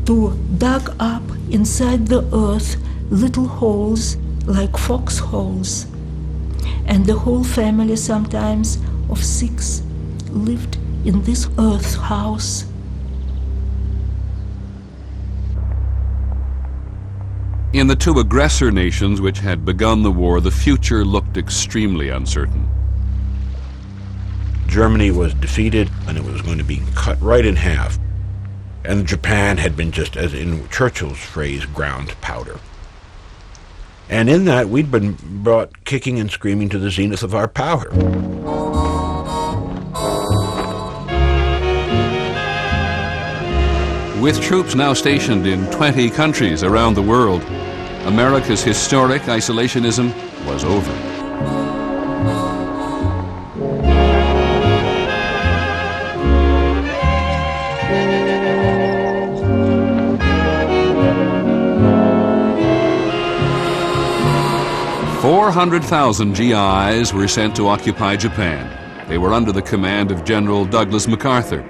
to dug up inside the earth little holes like foxholes. And the whole family, sometimes of 6, lived in this earth house. In the two aggressor nations which had begun the war, the future looked extremely uncertain. Germany was defeated, and it was going to be cut right in half. And Japan had been, just as in Churchill's phrase, ground powder. And in that, we'd been brought kicking and screaming to the zenith of our power. With troops now stationed in 20 countries around the world, America's historic isolationism was over. "400,000 GIs were sent to occupy Japan. They were under the command of General Douglas MacArthur,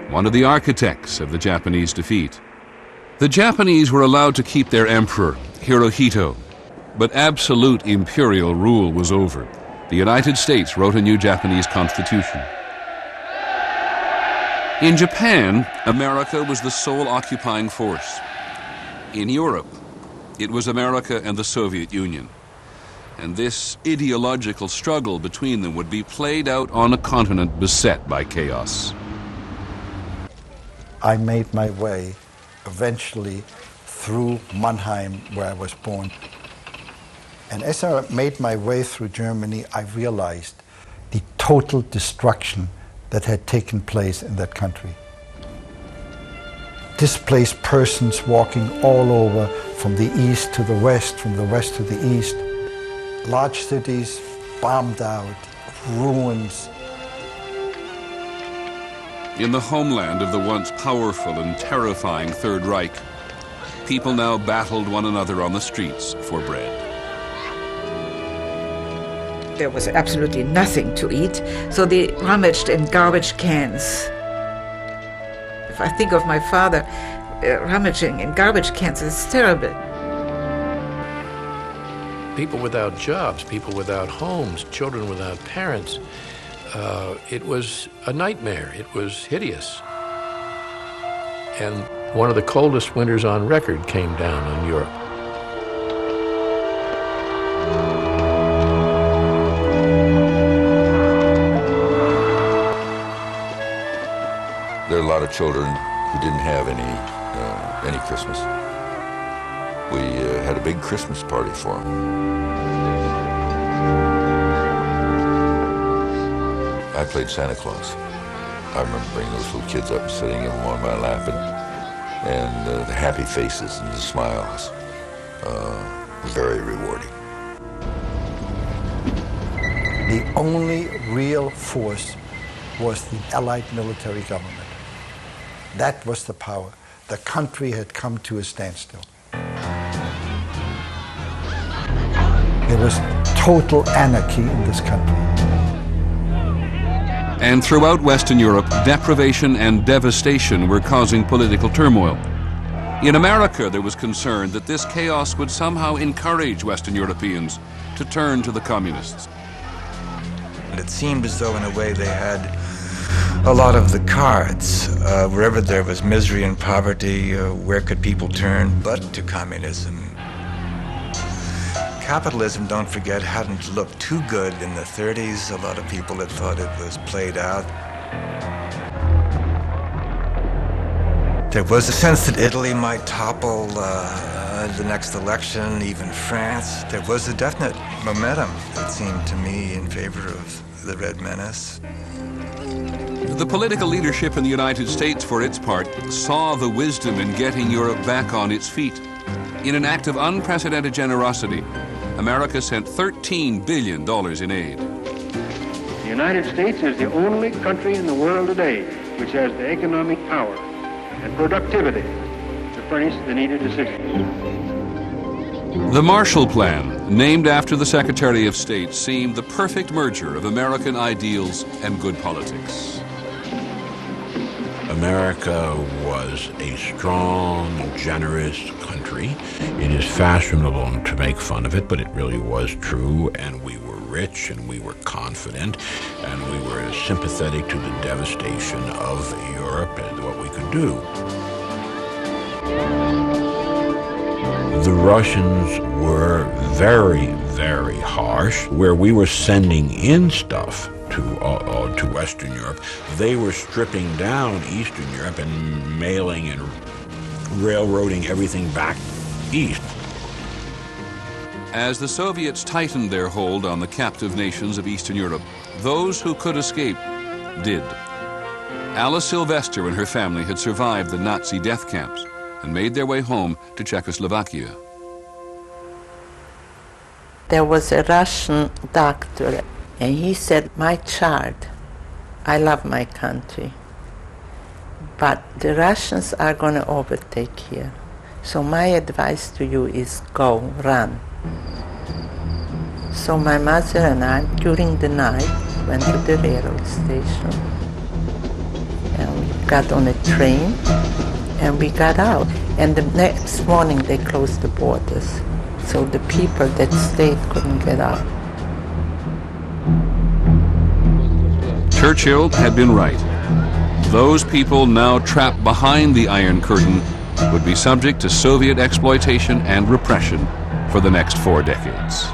one of the architects of the Japanese defeat. The Japanese were allowed to keep their emperor, Hirohito, but absolute imperial rule was over. The United States wrote a new Japanese constitution. In Japan, America was the sole occupying force. In Europe, it was America and the Soviet Union. And this ideological struggle between them would be played out on a continent beset by chaos. I made my way eventually through Mannheim, where I was born. And as I made my way through Germany, I realized the total destruction that had taken place in that country. Displaced persons walking all over, from the east to the west, from the west to the east. Large cities bombed out, ruins. In the homeland of the once powerful and terrifying Third Reich, people now battled one another on the streets for bread. There was absolutely nothing to eat, so they rummaged in garbage cans. If I think of my father rummaging in garbage cans, it's terrible. People without jobs, people without homes, children without parents. It was a nightmare. It was hideous. And one of the coldest winters on record came down on Europe. There are a lot of children who didn't have any Christmas. We had a big Christmas party for them. I played Santa Claus. I remember bringing those little kids up and sitting them on my lap, and the happy faces and the smiles were very rewarding. The only real force was the Allied military government. That was the power. The country had come to a standstill. There was total anarchy in this country. And throughout Western Europe, deprivation and devastation were causing political turmoil. In America, there was concern that this chaos would somehow encourage Western Europeans to turn to the communists. And it seemed as though, in a way, they had a lot of the cards. Wherever there was misery and poverty, where could people turn but to communism? Capitalism, don't forget, hadn't looked too good in the 30s. A lot of people had thought it was played out. There was a sense that Italy might topple the next election, even France. There was a definite momentum, it seemed to me, in favor of the Red Menace. The political leadership in the United States, for its part, saw the wisdom in getting Europe back on its feet. In an act of unprecedented generosity, America sent $13 billion in aid. The United States is the only country in the world today which has the economic power and productivity to furnish the needed assistance. The Marshall Plan, named after the Secretary of State, seemed the perfect merger of American ideals and good politics. America was a strong, generous country. It is fashionable to make fun of it, but it really was true, and we were rich, and we were confident, and we were sympathetic to the devastation of Europe and what we could do. The Russians were very, very harsh. Where we were sending in stuff to Western Europe, they were stripping down Eastern Europe and mailing and railroading everything back east. As the Soviets tightened their hold on the captive nations of Eastern Europe, those who could escape did. Alice Sylvester and her family had survived the Nazi death camps and made their way home to Czechoslovakia. There was a Russian doctor, and he said, "My child, I love my country, but the Russians are going to overtake here. So my advice to you is go, run." So my mother and I, during the night, went to the railroad station, and we got on a train, and we got out. And the next morning they closed the borders, so the people that stayed couldn't get out. Churchill had been right. Those people now trapped behind the Iron Curtain would be subject to Soviet exploitation and repression for the next 4 decades.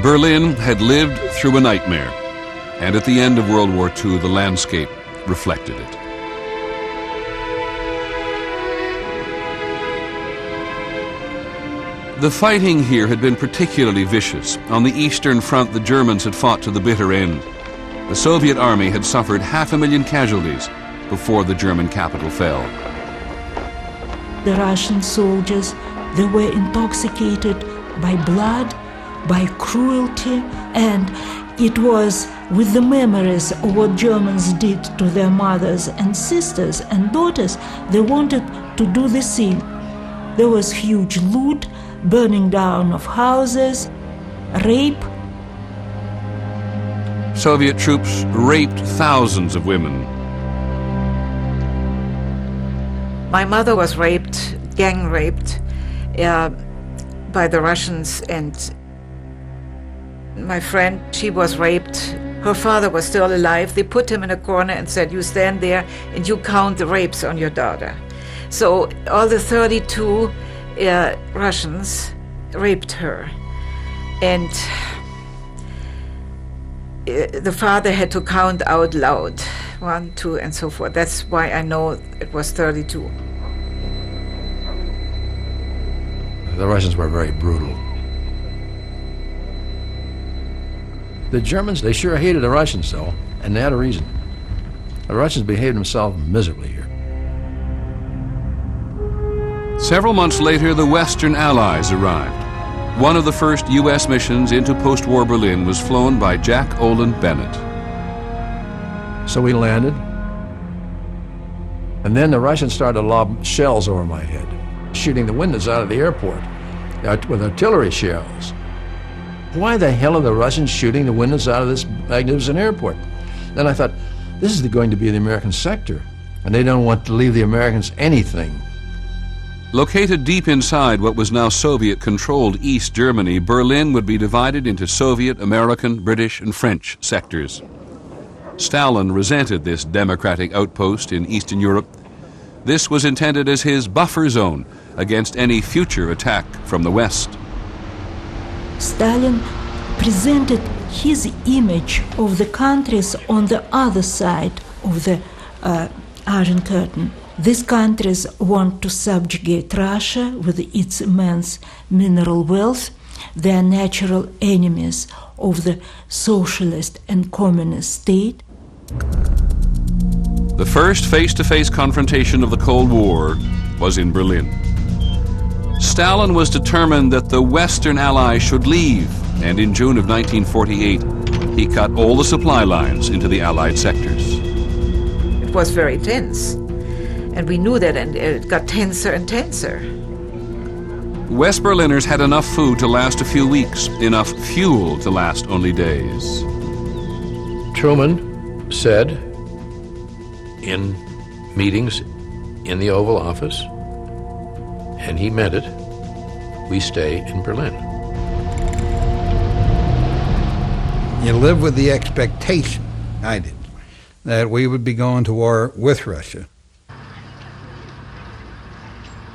Berlin had lived through a nightmare, and at the end of World War II, the landscape reflected it. The fighting here had been particularly vicious. On the Eastern Front, the Germans had fought to the bitter end. The Soviet army had suffered 500,000 casualties before the German capital fell. The Russian soldiers, they were intoxicated by blood, by cruelty, and it was with the memories of what Germans did to their mothers and sisters and daughters, they wanted to do the same. There was huge loot, burning down of houses, rape. Soviet troops raped thousands of women. My mother was raped, gang raped, by the Russians, and my friend, she was raped. Her father was still alive. They put him in a corner and said, "You stand there and you count the rapes on your daughter." So all the 32 Russians raped her. And the father had to count out loud, 1, 2, and so forth. That's why I know it was 32. The Russians were very brutal. The Germans, they sure hated the Russians, though, and they had a reason. The Russians behaved themselves miserably here. Several months later, the Western Allies arrived. One of the first U.S. missions into post-war Berlin was flown by Jack Olin Bennett. So we landed, and then the Russians started to lob shells over my head, shooting the windows out of the airport with artillery shells. Why the hell are the Russians shooting the windows out of this magnificent airport? Then I thought, this is going to be the American sector, and they don't want to leave the Americans anything. Located deep inside what was now Soviet-controlled East Germany, Berlin would be divided into Soviet, American, British, and French sectors. Stalin resented this democratic outpost in Eastern Europe. This was intended as his buffer zone against any future attack from the West. Stalin presented his image of the countries on the other side of the Iron Curtain. These countries want to subjugate Russia with its immense mineral wealth. They are natural enemies of the socialist and communist state. The first face-to-face confrontation of the Cold War was in Berlin. Stalin was determined that the Western Allies should leave, and in June of 1948, he cut all the supply lines into the Allied sectors. It was very tense, and we knew that, and it got tenser and tenser. West Berliners had enough food to last a few weeks, enough fuel to last only days. Truman said in meetings in the Oval Office, and he meant it, we stay in Berlin. You live with the expectation, I did, that we would be going to war with Russia.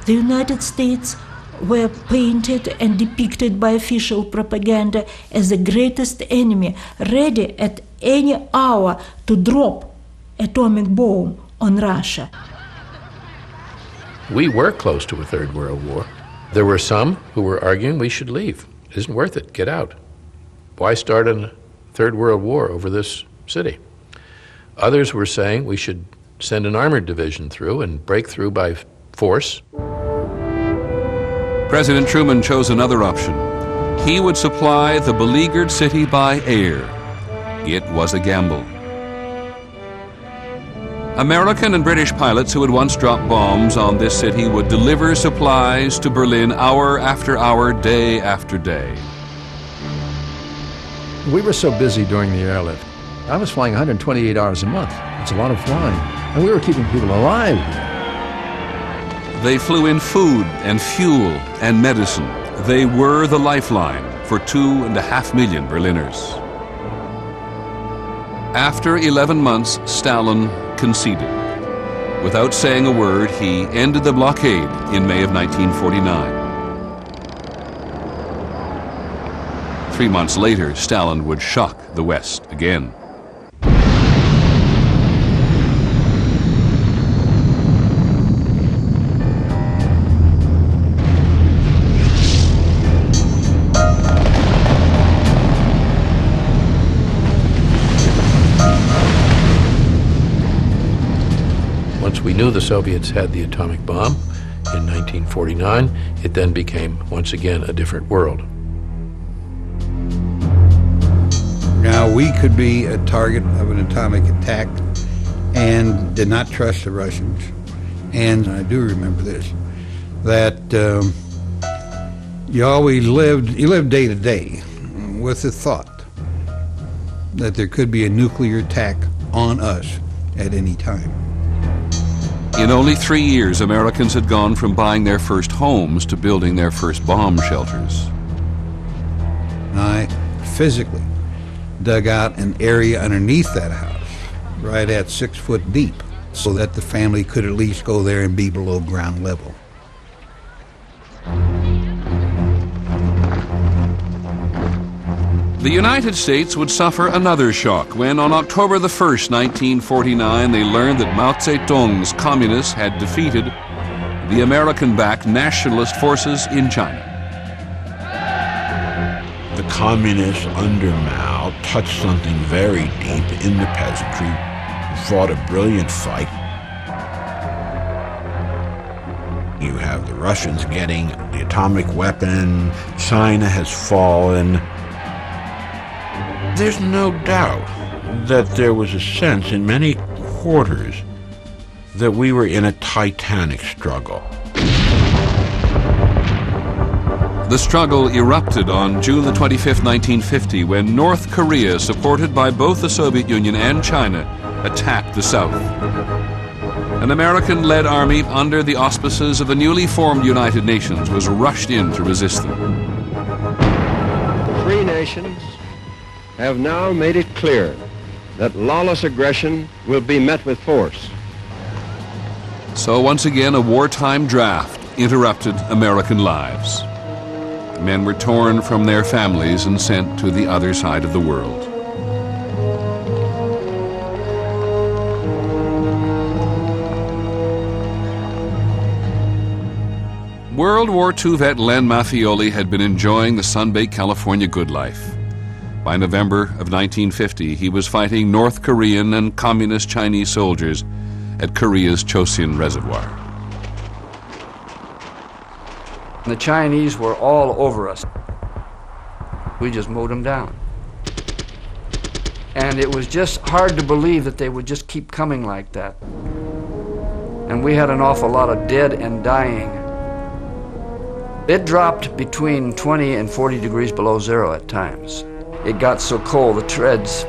The United States were painted and depicted by official propaganda as the greatest enemy, ready at any hour to drop atomic bomb on Russia. We were close to a Third World War. There were some who were arguing we should leave. It isn't worth it. Get out. Why start a Third World War over this city? Others were saying we should send an armored division through and break through by force. President Truman chose another option. He would supply the beleaguered city by air. It was a gamble. American and British pilots who had once dropped bombs on this city would deliver supplies to Berlin hour after hour, day after day. We were so busy during the airlift. I was flying 128 hours a month. It's a lot of flying. And we were keeping people alive. They flew in food and fuel and medicine. They were the lifeline for 2.5 million Berliners. After 11 months, Stalin conceded. Without saying a word, he ended the blockade in May of 1949. 3 months later, Stalin would shock the West again. Once we knew the Soviets had the atomic bomb in 1949, it then became, once again, a different world. Now, we could be a target of an atomic attack and did not trust the Russians. And I do remember this, that you lived day to day with the thought that there could be a nuclear attack on us at any time. In only 3 years, Americans had gone from buying their first homes to building their first bomb shelters. I physically dug out an area underneath that house, right at 6 foot deep, so that the family could at least go there and be below ground level. The United States would suffer another shock when, on October the 1st, 1949, they learned that Mao Zedong's communists had defeated the American-backed nationalist forces in China. The communists under Mao touched something very deep in the peasantry, fought a brilliant fight. You have the Russians getting the atomic weapon, China has fallen. There's no doubt that there was a sense in many quarters that we were in a titanic struggle. The struggle erupted on June the 25th, 1950, when North Korea, supported by both the Soviet Union and China, attacked the South. An American-led army under the auspices of the newly formed United Nations was rushed in to resist them. The free nations have now made it clear that lawless aggression will be met with force. So once again, a wartime draft interrupted American lives. Men were torn from their families and sent to the other side of the world. World War II vet Len Mattioli had been enjoying the sun-baked California good life. By November of 1950, he was fighting North Korean and Communist Chinese soldiers at Korea's Chosin Reservoir. The Chinese were all over us. We just mowed them down. And it was just hard to believe that they would just keep coming like that. And we had an awful lot of dead and dying. It dropped between 20 and 40 degrees below zero at times. It got so cold the treads